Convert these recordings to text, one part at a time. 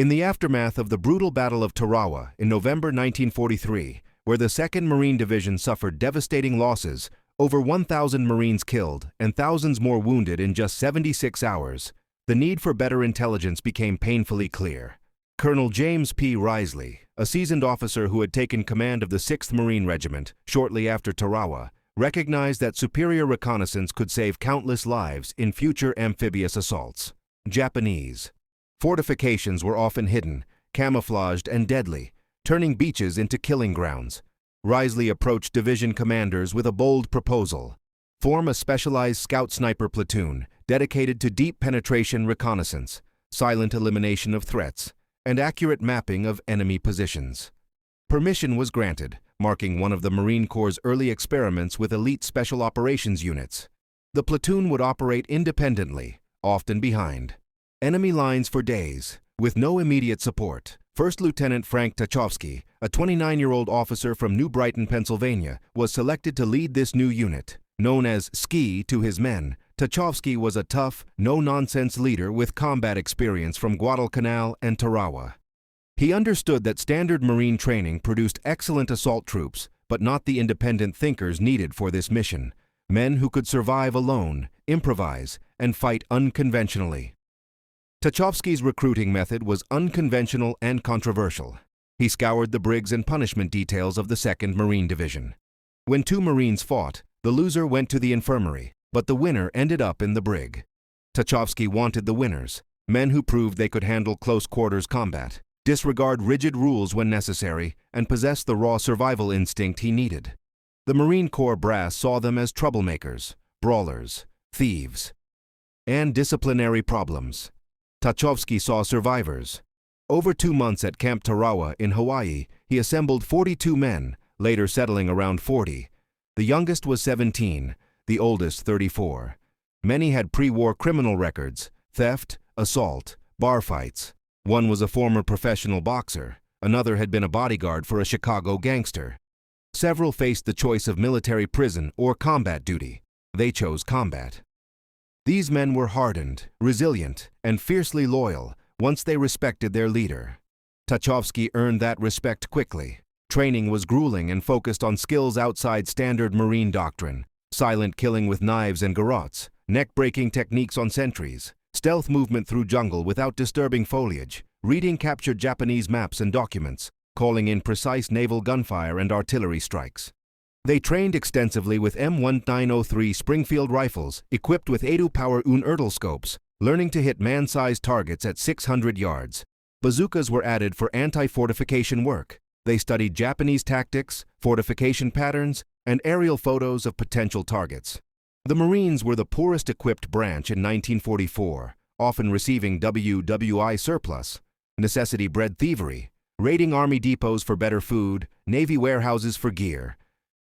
In the aftermath of the brutal Battle of Tarawa in November 1943, where the 2nd Marine Division suffered devastating losses, over 1,000 Marines killed and thousands more wounded in just 76 hours, the need for better intelligence became painfully clear. Colonel James P. Risley, a seasoned officer who had taken command of the 6th Marine Regiment shortly after Tarawa, recognized that superior reconnaissance could save countless lives in future amphibious assaults. Japanese fortifications were often hidden, camouflaged, and deadly, turning beaches into killing grounds. Risley approached division commanders with a bold proposal: form a specialized scout sniper platoon dedicated to deep penetration reconnaissance, silent elimination of threats, and accurate mapping of enemy positions. Permission was granted, marking one of the Marine Corps' early experiments with elite special operations units. The platoon would operate independently, often behind enemy lines for days, with no immediate support. First Lieutenant Frank Tachovsky, a 29-year-old officer from New Brighton, Pennsylvania, was selected to lead this new unit. Known as Ski to his men, Tachovsky was a tough, no-nonsense leader with combat experience from Guadalcanal and Tarawa. He understood that standard Marine training produced excellent assault troops, but not the independent thinkers needed for this mission. Men who could survive alone, improvise, and fight unconventionally. Tachovsky's recruiting method was unconventional and controversial. He scoured the brigs and punishment details of the 2nd Marine Division. When 2 Marines fought, the loser went to the infirmary, but the winner ended up in the brig. Tachovsky wanted the winners, men who proved they could handle close-quarters combat, disregard rigid rules when necessary, and possess the raw survival instinct he needed. The Marine Corps brass saw them as troublemakers, brawlers, thieves, and disciplinary problems. Tachovsky saw survivors. Over 2 months at Camp Tarawa in Hawaii, he assembled 42 men, later settling around 40. The youngest was 17, the oldest 34. Many had pre-war criminal records: theft, assault, bar fights. One was a former professional boxer. Another had been a bodyguard for a Chicago gangster. Several faced the choice of military prison or combat duty. They chose combat. These men were hardened, resilient, and fiercely loyal once they respected their leader. Tachovsky earned that respect quickly. Training was grueling and focused on skills outside standard Marine doctrine: silent killing with knives and garrots, neck-breaking techniques on sentries, stealth movement through jungle without disturbing foliage, reading captured Japanese maps and documents, calling in precise naval gunfire and artillery strikes. They trained extensively with M1903 Springfield rifles equipped with 8-power Unertl scopes, learning to hit man-sized targets at 600 yards. Bazookas were added for anti-fortification work. They studied Japanese tactics, fortification patterns, and aerial photos of potential targets. The Marines were the poorest equipped branch in 1944, often receiving WWII surplus. Necessity bred thievery, raiding army depots for better food, Navy warehouses for gear.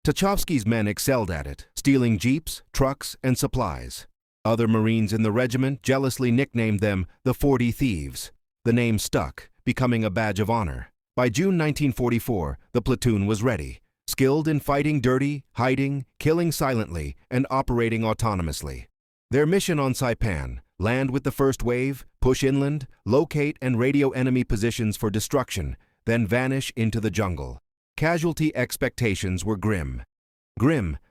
Tachovsky's men excelled at it, stealing jeeps, trucks, and supplies. Other Marines in the regiment jealously nicknamed them the 40 Thieves. The name stuck, becoming a badge of honor. By June 1944, the platoon was ready, skilled in fighting dirty, hiding, killing silently, and operating autonomously. Their mission on Saipan: land with the first wave, push inland, locate and radio enemy positions for destruction, then vanish into the jungle. Casualty expectations were grim.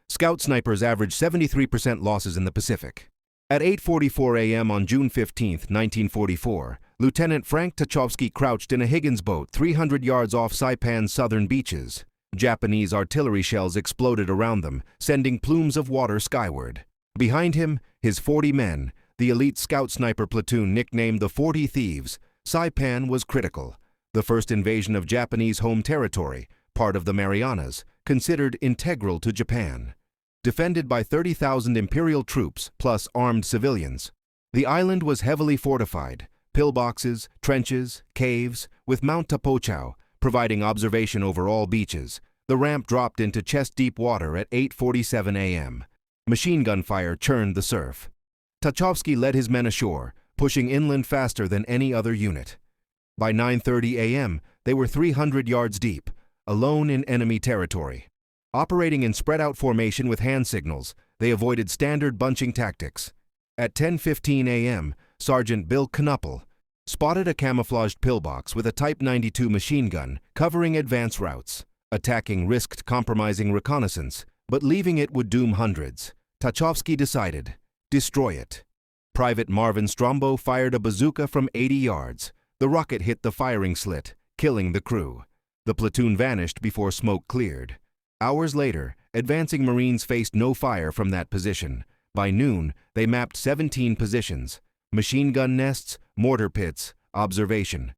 Scout snipers averaged 73% losses in the Pacific. At 8:44 a.m. on June 15, 1944, Lieutenant Frank Tachovsky crouched in a Higgins boat 300 yards off Saipan's southern beaches. Japanese artillery shells exploded around them, sending plumes of water skyward. Behind him, his 40 men, the elite scout sniper platoon nicknamed the 40 Thieves. Saipan was critical. The first invasion of Japanese home territory, part of the Marianas, considered integral to Japan. Defended by 30,000 Imperial troops plus armed civilians, the island was heavily fortified: pillboxes, trenches, caves, with Mount Tapochau providing observation over all beaches. The ramp dropped into chest-deep water at 8:47 a.m. Machine gun fire churned the surf. Tachovsky led his men ashore, pushing inland faster than any other unit. By 9:30 a.m., they were 300 yards deep, alone in enemy territory. Operating in spread-out formation with hand signals, they avoided standard bunching tactics. At 10:15 a.m., Sergeant Bill Knuppel, spotted a camouflaged pillbox with a Type 92 machine gun covering advance routes. Attacking risked compromising reconnaissance, but leaving it would doom hundreds. Tachovsky decided, destroy it. Private Marvin Strombo fired a bazooka from 80 yards. The rocket hit the firing slit, killing the crew. The platoon vanished before smoke cleared. Hours later, advancing Marines faced no fire from that position. By noon, they mapped 17 positions: machine gun nests, mortar pits, observation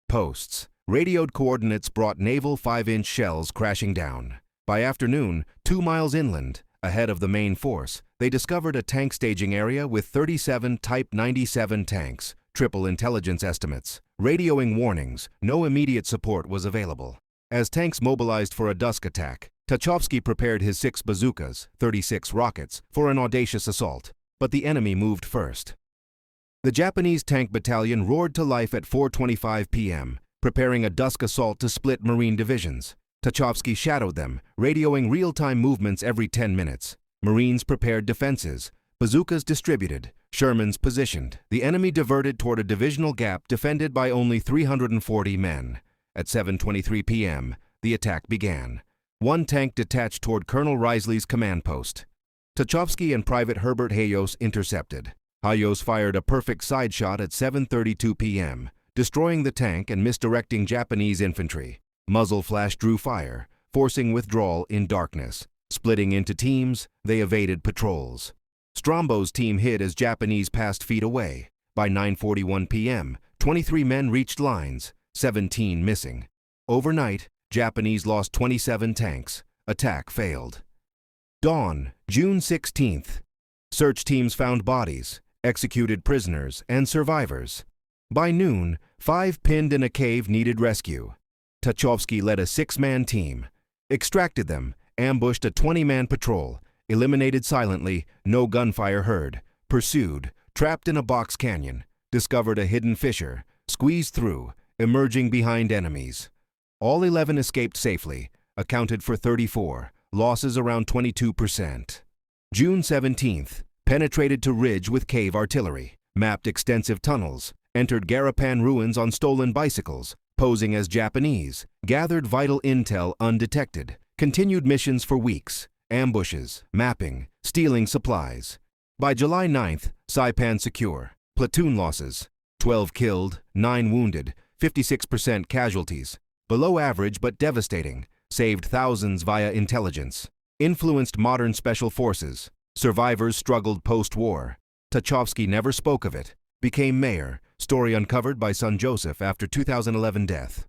posts. Radioed coordinates brought naval 5-inch shells crashing down. By afternoon, 2 miles inland, ahead of the main force, they discovered a tank staging area with 37 Type 97 tanks, triple intelligence estimates. Radioing warnings, no immediate support was available. As tanks mobilized for a dusk attack, Tachovsky prepared his 6 bazookas, 36 rockets, for an audacious assault, but the enemy moved first. The Japanese tank battalion roared to life at 4:25 p.m., preparing a dusk assault to split Marine divisions. Tachovsky shadowed them, radioing real-time movements every 10 minutes. Marines prepared defenses, bazookas distributed, Shermans positioned. The enemy diverted toward a divisional gap defended by only 340 men. At 7:23 p.m., the attack began. One tank detached toward Colonel Risley's command post. Tachovsky and Private Herbert Hayos intercepted. Hayos fired a perfect side shot at 7:32 p.m., destroying the tank and misdirecting Japanese infantry. Muzzle flash drew fire, forcing withdrawal in darkness. Splitting into teams, they evaded patrols. Strombo's team hid as Japanese passed feet away. By 9:41 p.m., 23 men reached lines, 17 missing. Overnight, Japanese lost 27 tanks. Attack failed. Dawn, June 16th. Search teams found bodies, executed prisoners, and survivors. By noon, 5 pinned in a cave needed rescue. Tachovsky led a 6-man team, extracted them, ambushed a 20-man patrol, eliminated silently, no gunfire heard, pursued, trapped in a box canyon, discovered a hidden fissure, squeezed through, emerging behind enemies. All 11 escaped safely, accounted for 34, losses around 22%. June 17th, penetrated to ridge with cave artillery, mapped extensive tunnels, entered Garapan ruins on stolen bicycles, posing as Japanese, gathered vital intel undetected, continued missions for weeks, ambushes, mapping, stealing supplies. By July 9th, Saipan secure. Platoon losses: 12 killed, 9 wounded, 56% casualties. Below average but devastating, saved thousands via intelligence. Influenced modern special forces. Survivors struggled post-war. Tachovsky never spoke of it. Became mayor. Story uncovered by son Joseph after 2011 death.